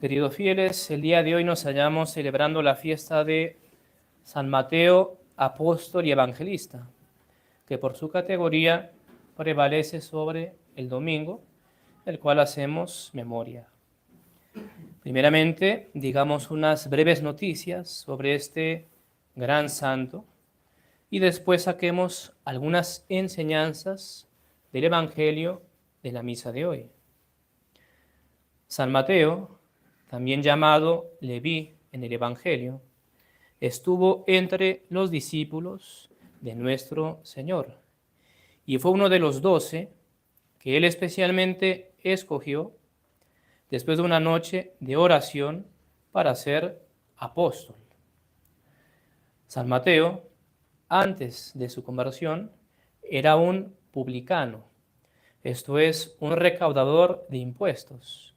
Queridos fieles, el día de hoy nos hallamos celebrando la fiesta de San Mateo, apóstol y evangelista, que por su categoría prevalece sobre el domingo, del cual hacemos memoria. Primeramente, digamos unas breves noticias sobre este gran santo y después saquemos algunas enseñanzas del Evangelio de la misa de hoy. San Mateo, también llamado Leví en el Evangelio, estuvo entre los discípulos de nuestro Señor y fue uno de los 12 que él especialmente escogió después de una noche de oración para ser apóstol. San Mateo, antes de su conversión, era un publicano, esto es, un recaudador de impuestos,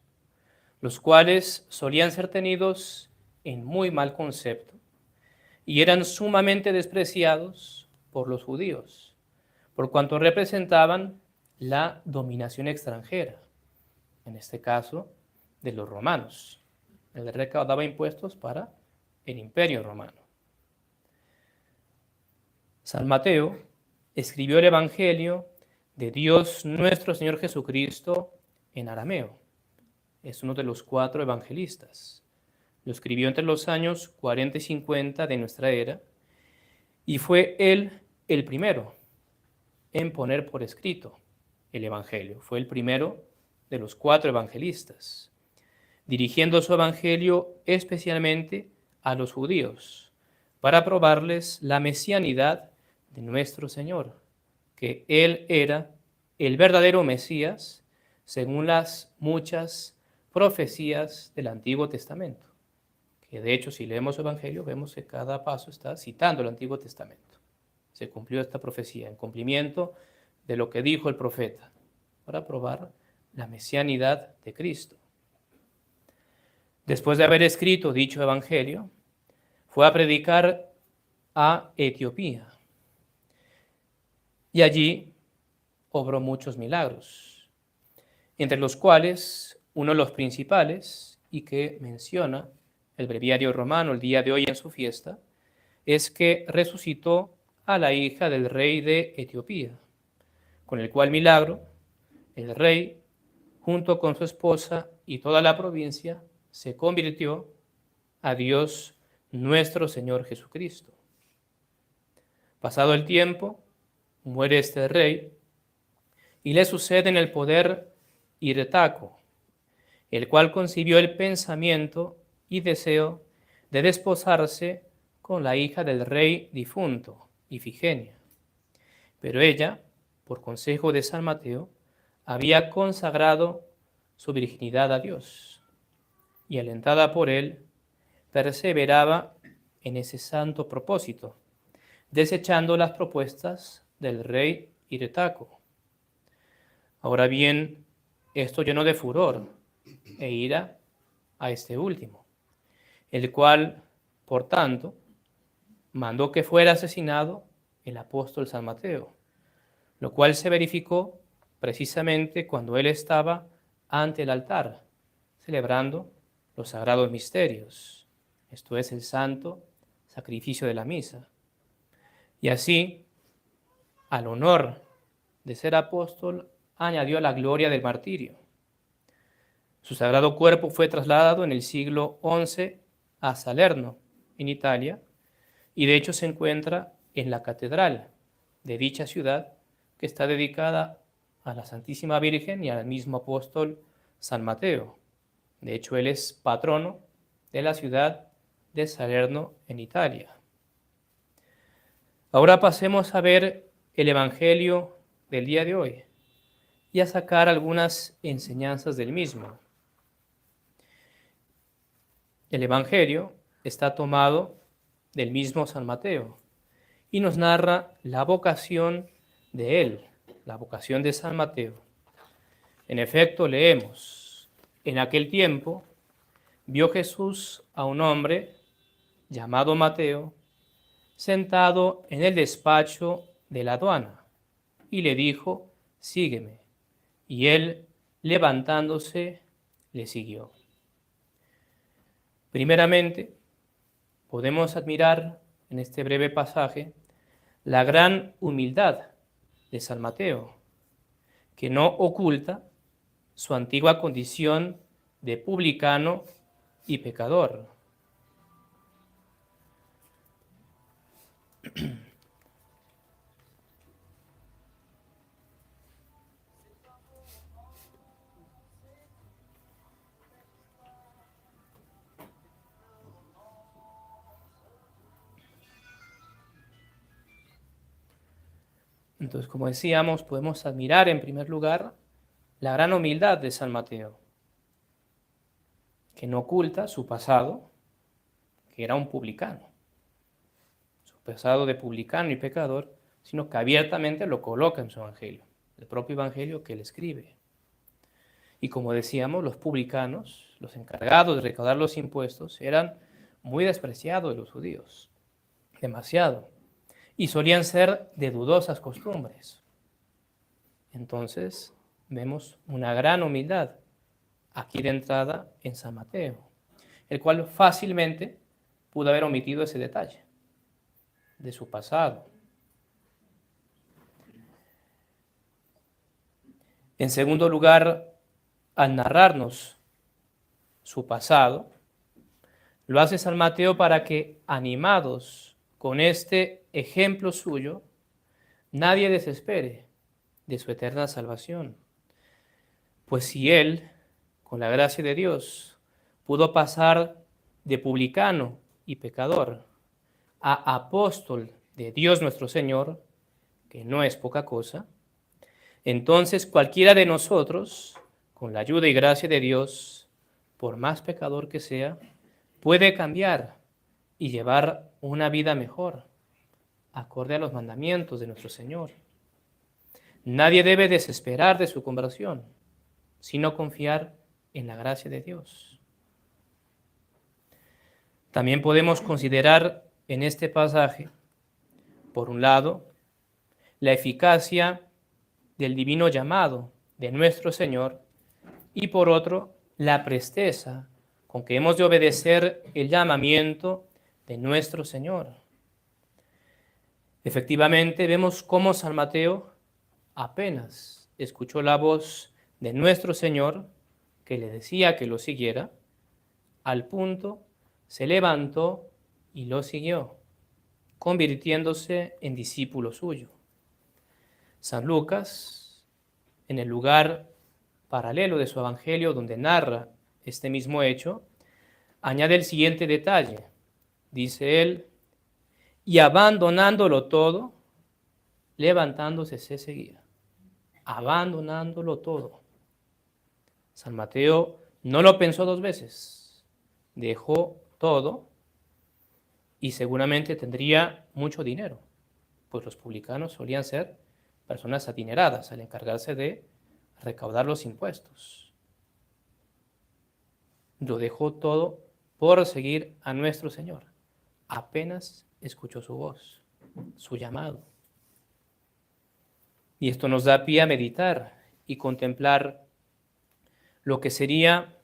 los cuales solían ser tenidos en muy mal concepto y eran sumamente despreciados por los judíos, por cuanto representaban la dominación extranjera, en este caso de los romanos. Él recaudaba impuestos para el imperio romano. San Mateo escribió el Evangelio de Dios nuestro Señor Jesucristo en arameo. Es uno de los 4 evangelistas. Lo escribió entre los años 40 y 50 de nuestra era y fue él el primero en poner por escrito el Evangelio. Fue el primero de los 4 evangelistas, dirigiendo su Evangelio especialmente a los judíos para probarles la mesianidad de nuestro Señor, que Él era el verdadero Mesías según las muchas profecías del Antiguo Testamento. Que de hecho, si leemos el Evangelio, vemos que cada paso está citando el Antiguo Testamento. Se cumplió esta profecía en cumplimiento de lo que dijo el profeta para probar la mesianidad de Cristo. Después de haber escrito dicho Evangelio, fue a predicar a Etiopía y allí obró muchos milagros, entre los cuales uno de los principales y que menciona el breviario romano el día de hoy en su fiesta, es que resucitó a la hija del rey de Etiopía, con el cual milagro el rey, junto con su esposa y toda la provincia, se convirtió a Dios nuestro Señor Jesucristo. Pasado el tiempo, muere este rey y le sucede en el poder Hirtaco, el cual concibió el pensamiento y deseo de desposarse con la hija del rey difunto, Ifigenia. Pero ella, por consejo de San Mateo, había consagrado su virginidad a Dios y, alentada por él, perseveraba en ese santo propósito, desechando las propuestas del rey Hirtaco. Ahora bien, esto llenó de furor e ira a este último, el cual, por tanto, mandó que fuera asesinado el apóstol San Mateo, lo cual se verificó precisamente cuando él estaba ante el altar, celebrando los sagrados misterios, esto es el santo sacrificio de la misa. Y así, al honor de ser apóstol, añadió la gloria del martirio. Su sagrado cuerpo fue trasladado en el siglo XI a Salerno, en Italia, y de hecho se encuentra en la catedral de dicha ciudad, que está dedicada a la Santísima Virgen y al mismo apóstol San Mateo. De hecho, él es patrono de la ciudad de Salerno, en Italia. Ahora pasemos a ver el Evangelio del día de hoy y a sacar algunas enseñanzas del mismo. El Evangelio está tomado del mismo San Mateo y nos narra la vocación de él, la vocación de San Mateo. En efecto, leemos: en aquel tiempo vio Jesús a un hombre llamado Mateo sentado en el despacho de la aduana y le dijo: sígueme. Y él, levantándose, le siguió. Primeramente, podemos admirar en este breve pasaje la gran humildad de San Mateo, que no oculta su antigua condición de publicano y pecador. Entonces, como decíamos, podemos admirar en primer lugar la gran humildad de San Mateo, que no oculta su pasado, que era un publicano, su pasado de publicano y pecador, sino que abiertamente lo coloca en su evangelio, el propio evangelio que él escribe. Y como decíamos, los publicanos, los encargados de recaudar los impuestos, eran muy despreciados de los judíos, demasiado, y solían ser de dudosas costumbres. Entonces, vemos una gran humildad aquí de entrada en San Mateo, el cual fácilmente pudo haber omitido ese detalle de su pasado. En segundo lugar, al narrarnos su pasado, lo hace San Mateo para que, animados con este ejemplo suyo, nadie desespere de su eterna salvación. Pues si él, con la gracia de Dios, pudo pasar de publicano y pecador a apóstol de Dios nuestro Señor, que no es poca cosa, entonces cualquiera de nosotros, con la ayuda y gracia de Dios, por más pecador que sea, puede cambiar y llevar una vida mejor, acorde a los mandamientos de nuestro Señor. Nadie debe desesperar de su conversión, sino confiar en la gracia de Dios. También podemos considerar en este pasaje, por un lado, la eficacia del divino llamado de nuestro Señor y por otro, la presteza con que hemos de obedecer el llamamiento de nuestro Señor. Efectivamente, vemos cómo San Mateo apenas escuchó la voz de nuestro Señor que le decía que lo siguiera, al punto se levantó y lo siguió, convirtiéndose en discípulo suyo. San Lucas, en el lugar paralelo de su evangelio donde narra este mismo hecho, añade el siguiente detalle. Dice él, y abandonándolo todo, levantándose se seguía. Abandonándolo todo. San Mateo no lo pensó dos veces. Dejó todo y seguramente tendría mucho dinero, pues los publicanos solían ser personas adineradas al encargarse de recaudar los impuestos. Lo dejó todo por seguir a nuestro Señor. Apenas escuchó su voz, su llamado. Y esto nos da pie a meditar y contemplar lo que sería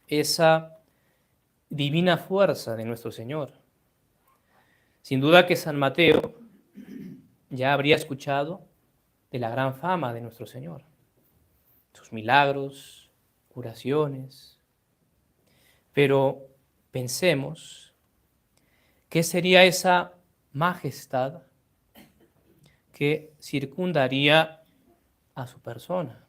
esa divina fuerza de nuestro Señor. Sin duda que San Mateo ya habría escuchado de la gran fama de nuestro Señor, sus milagros, curaciones, pero pensemos, ¿qué sería esa majestad que circundaría a su persona?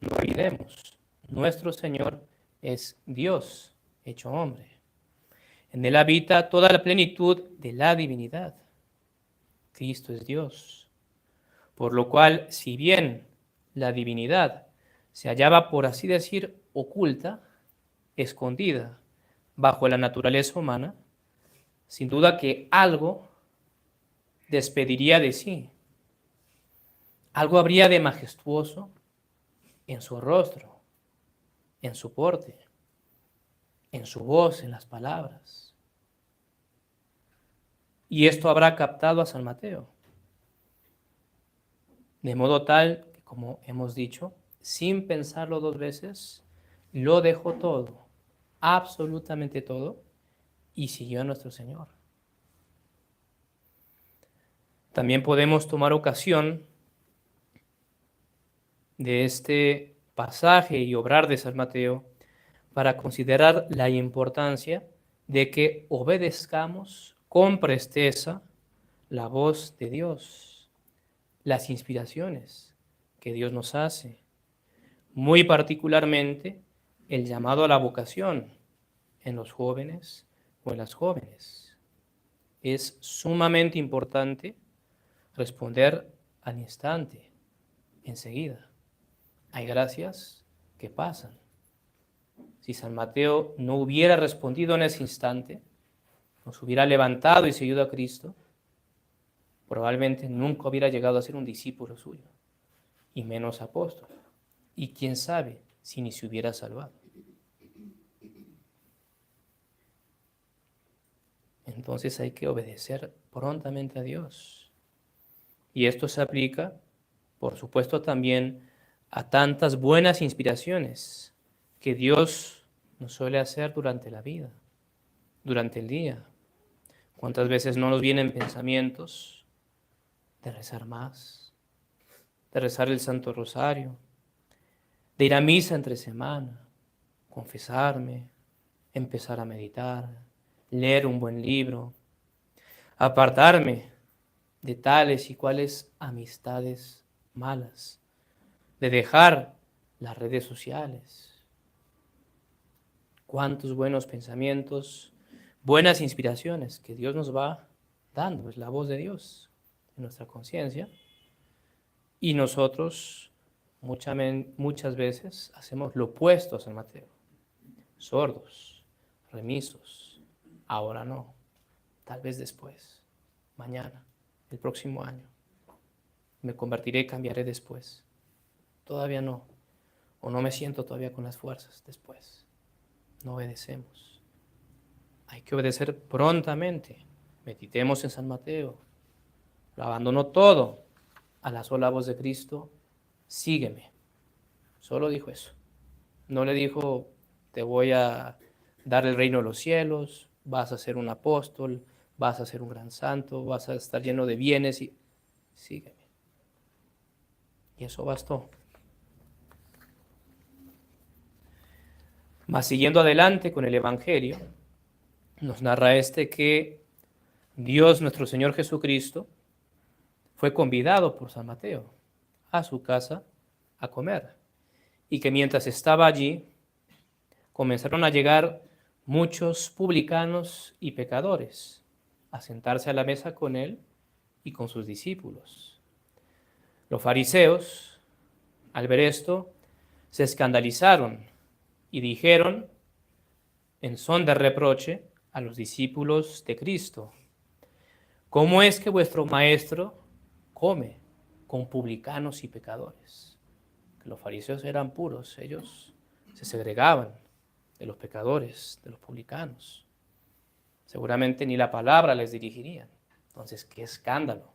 No olvidemos, nuestro Señor es Dios hecho hombre. En él habita toda la plenitud de la divinidad. Cristo es Dios. Por lo cual, si bien la divinidad se hallaba, por así decir, oculta, escondida bajo la naturaleza humana, sin duda que algo despediría de sí. Algo habría de majestuoso en su rostro, en su porte, en su voz, en las palabras. Y esto habrá captado a San Mateo. De modo tal que, como hemos dicho, sin pensarlo dos veces, lo dejó todo absolutamente todo y siguió a nuestro Señor. También podemos tomar ocasión de este pasaje y obrar de San Mateo para considerar la importancia de que obedezcamos con presteza la voz de Dios, las inspiraciones que Dios nos hace, muy particularmente el llamado a la vocación en los jóvenes o en las jóvenes. Es sumamente importante responder al instante, enseguida. Hay gracias que pasan. Si San Mateo no hubiera respondido en ese instante, nos hubiera levantado y seguido a Cristo, probablemente nunca hubiera llegado a ser un discípulo suyo, y menos apóstol. Y quién sabe si ni se hubiera salvado. Entonces hay que obedecer prontamente a Dios. Y esto se aplica, por supuesto, también a tantas buenas inspiraciones que Dios nos suele hacer durante la vida, durante el día. ¿Cuántas veces no nos vienen pensamientos de rezar más, de rezar el Santo Rosario, de ir a misa entre semana, confesarme, empezar a meditar, leer un buen libro, apartarme de tales y cuales amistades malas, de dejar las redes sociales? Cuántos buenos pensamientos, buenas inspiraciones que Dios nos va dando, es la voz de Dios en nuestra conciencia, y nosotros muchas veces hacemos lo opuesto a San Mateo, sordos, remisos. Ahora no, tal vez después, mañana, el próximo año. Me convertiré y cambiaré después. Todavía no, o no me siento todavía con las fuerzas después. No obedecemos. Hay que obedecer prontamente. Meditemos en San Mateo. Lo abandonó todo a la sola voz de Cristo. Sígueme. Solo dijo eso. No le dijo, te voy a dar el reino de los cielos, vas a ser un apóstol, vas a ser un gran santo, vas a estar lleno de bienes y sígueme. Y eso bastó. Mas siguiendo adelante con el Evangelio, nos narra que Dios nuestro Señor Jesucristo fue convidado por San Mateo a su casa a comer, y que mientras estaba allí comenzaron a llegar muchos publicanos y pecadores a sentarse a la mesa con él y con sus discípulos. Los fariseos, al ver esto, se escandalizaron y dijeron en son de reproche a los discípulos de Cristo: ¿cómo es que vuestro maestro come con publicanos y pecadores? Que los fariseos eran puros, ellos se segregaban de los pecadores, de los publicanos. Seguramente ni la palabra les dirigirían. Entonces, qué escándalo.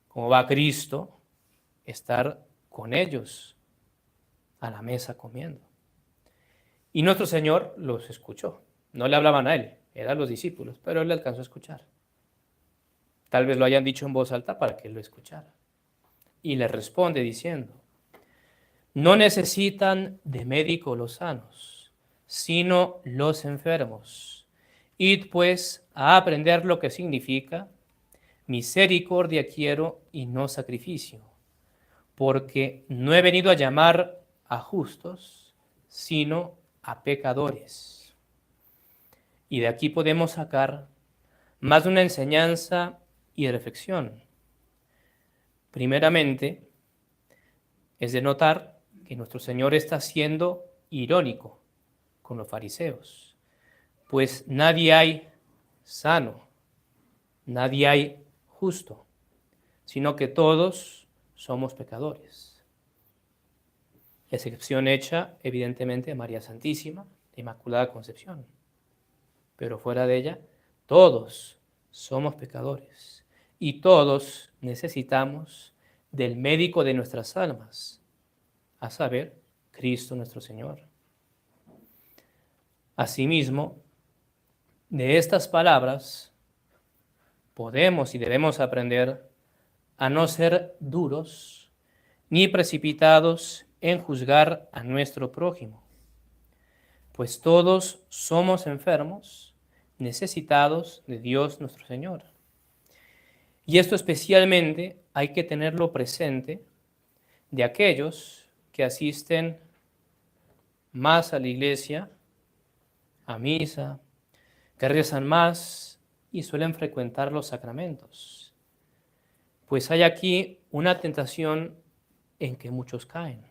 ¿Cómo va Cristo estar con ellos a la mesa comiendo? Y nuestro Señor los escuchó. No le hablaban a él, eran los discípulos, pero él le alcanzó a escuchar. Tal vez lo hayan dicho en voz alta para que él lo escuchara. Y le responde diciendo: no necesitan de médico los sanos, sino los enfermos. Id pues a aprender lo que significa: misericordia quiero y no sacrificio, porque no he venido a llamar a justos, sino a pecadores. Y de aquí podemos sacar más de una enseñanza y reflexión. Primeramente, es de notar que nuestro Señor está siendo irónico con los fariseos, pues nadie hay sano, nadie hay justo, sino que todos somos pecadores. Excepción hecha, evidentemente, a María Santísima, la Inmaculada Concepción, pero fuera de ella, todos somos pecadores y todos necesitamos del médico de nuestras almas, a saber, Cristo nuestro Señor. Asimismo, de estas palabras podemos y debemos aprender a no ser duros ni precipitados en juzgar a nuestro prójimo, pues todos somos enfermos, necesitados de Dios nuestro Señor. Y esto especialmente hay que tenerlo presente de aquellos que asisten más a la iglesia, a misa, que rezan más y suelen frecuentar los sacramentos. Pues hay aquí una tentación en que muchos caen,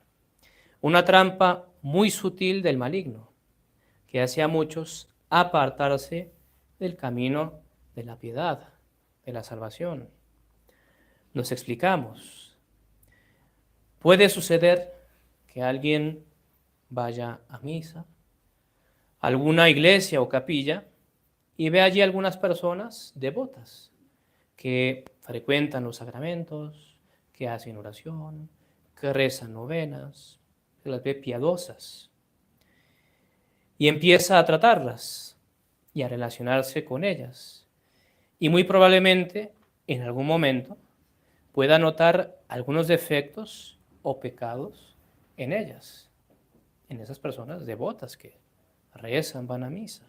una trampa muy sutil del maligno, que hace a muchos apartarse del camino de la piedad, de la salvación. Nos explicamos. Puede suceder que alguien vaya a misa, a alguna iglesia o capilla, y ve allí algunas personas devotas que frecuentan los sacramentos, que hacen oración, que rezan novenas, se las ve piadosas, y empieza a tratarlas y a relacionarse con ellas. Y muy probablemente en algún momento pueda notar algunos defectos o pecados en ellas, en esas personas devotas que rezan, van a misa.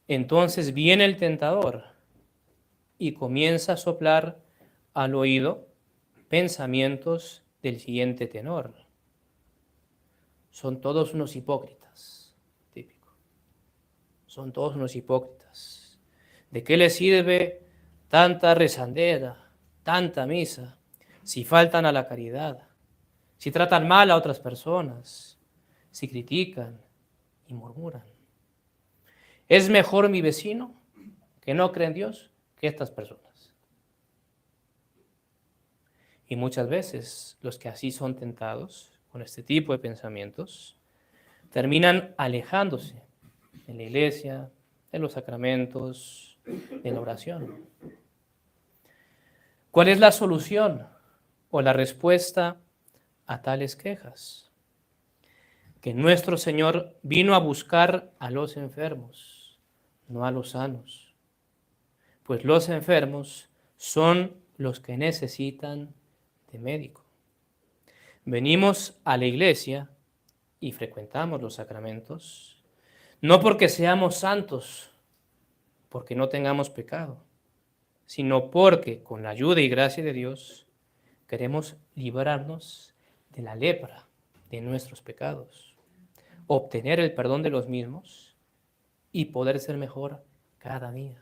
Entonces viene el tentador y comienza a soplar al oído pensamientos del siguiente tenor. Son todos unos hipócritas, típico. Son todos unos hipócritas. ¿De qué les sirve tanta rezandera, tanta misa, si faltan a la caridad, si tratan mal a otras personas, si critican y murmuran? Es mejor mi vecino que no cree en Dios que estas personas. Y muchas veces los que así son tentados con este tipo de pensamientos terminan alejándose de la iglesia, de los sacramentos, de la oración. ¿Cuál es la solución o la respuesta a tales quejas? Que nuestro Señor vino a buscar a los enfermos, no a los sanos, pues los enfermos son los que necesitan de médico. Venimos a la iglesia y frecuentamos los sacramentos, no porque seamos santos, porque no tengamos pecado, sino porque con la ayuda y gracia de Dios queremos librarnos de la lepra de nuestros pecados, obtener el perdón de los mismos y poder ser mejor cada día.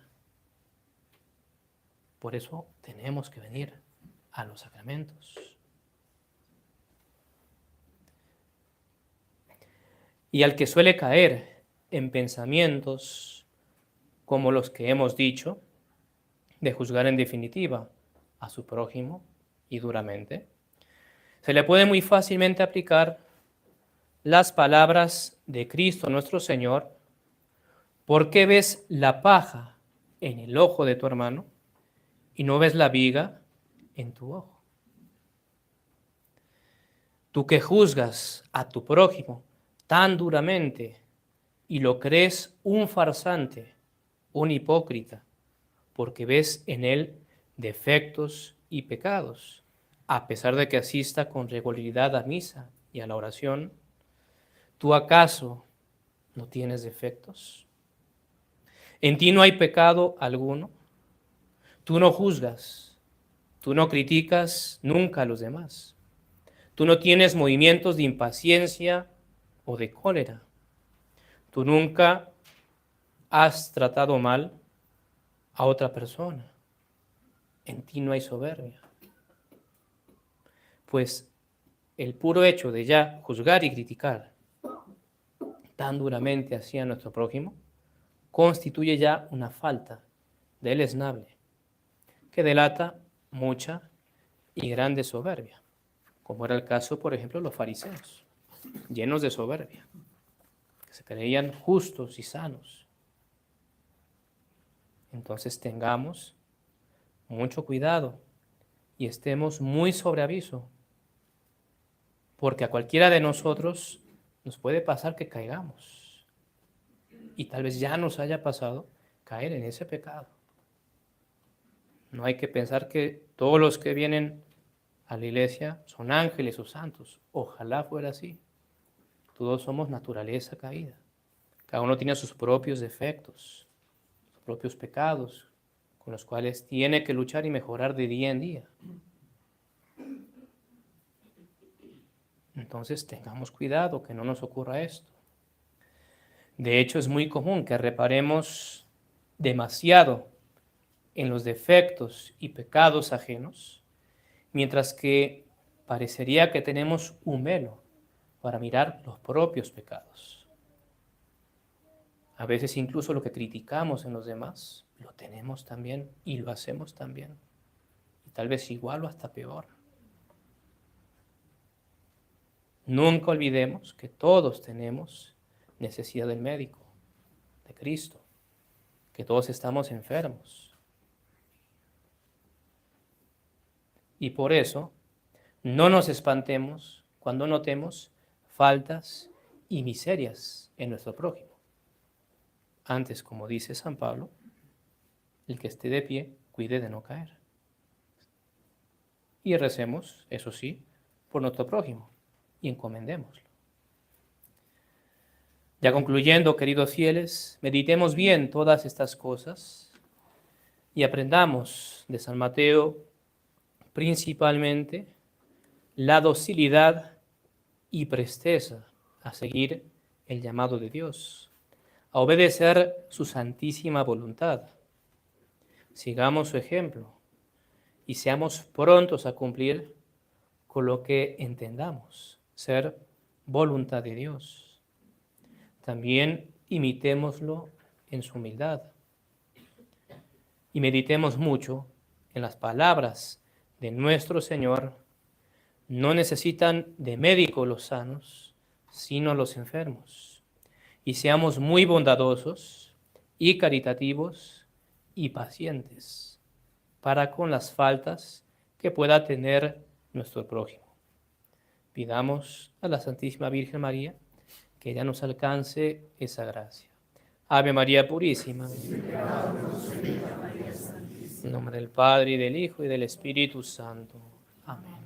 Por eso tenemos que venir a los sacramentos. Y al que suele caer en pensamientos como los que hemos dicho, de juzgar en definitiva a su prójimo y duramente, se le puede muy fácilmente aplicar las palabras de Cristo nuestro Señor: ¿por qué ves la paja en el ojo de tu hermano y no ves la viga en tu ojo? Tú que juzgas a tu prójimo tan duramente y lo crees un farsante, un hipócrita, porque ves en él defectos y pecados, a pesar de que asista con regularidad a misa y a la oración, ¿tú acaso no tienes defectos? ¿En ti no hay pecado alguno? Tú no juzgas, tú no criticas nunca a los demás, tú no tienes movimientos de impaciencia o de cólera, tú nunca has tratado mal a otra persona, en ti no hay soberbia. Pues el puro hecho de ya juzgar y criticar tan duramente hacia nuestro prójimo constituye ya una falta deleznable que delata mucha y grande soberbia, como era el caso, por ejemplo, de los fariseos, llenos de soberbia, que se creían justos y sanos. Entonces tengamos mucho cuidado y estemos muy sobre aviso, porque a cualquiera de nosotros nos puede pasar que caigamos y tal vez ya nos haya pasado caer en ese pecado. No hay que pensar que todos los que vienen a la iglesia son ángeles o santos. Ojalá fuera así. Todos somos naturaleza caída. Cada uno tiene sus propios defectos, sus propios pecados, con los cuales tiene que luchar y mejorar de día en día. Entonces tengamos cuidado que no nos ocurra esto. De hecho, es muy común que reparemos demasiado en los defectos y pecados ajenos, mientras que parecería que tenemos un velo para mirar los propios pecados. A veces incluso lo que criticamos en los demás lo tenemos también y lo hacemos también. Y tal vez igual o hasta peor. Nunca olvidemos que todos tenemos necesidad del médico, de Cristo, que todos estamos enfermos. Y por eso no nos espantemos cuando notemos faltas y miserias en nuestro prójimo. Antes, como dice San Pablo, el que esté de pie, cuide de no caer. Y recemos, eso sí, por nuestro prójimo y encomendémoslo. Ya concluyendo, queridos fieles, meditemos bien todas estas cosas y aprendamos de San Mateo principalmente la docilidad y presteza a seguir el llamado de Dios, a obedecer su santísima voluntad. Sigamos su ejemplo y seamos prontos a cumplir con lo que entendamos ser voluntad de Dios. También imitémoslo en su humildad y meditemos mucho en las palabras de nuestro Señor. No necesitan de médico los sanos, sino los enfermos. Y seamos muy bondadosos y caritativos y pacientes para con las faltas que pueda tener nuestro prójimo. Pidamos a la Santísima Virgen María que ella nos alcance esa gracia. Ave María Purísima. En nombre del Padre, y del Hijo, y del Espíritu Santo. Amén.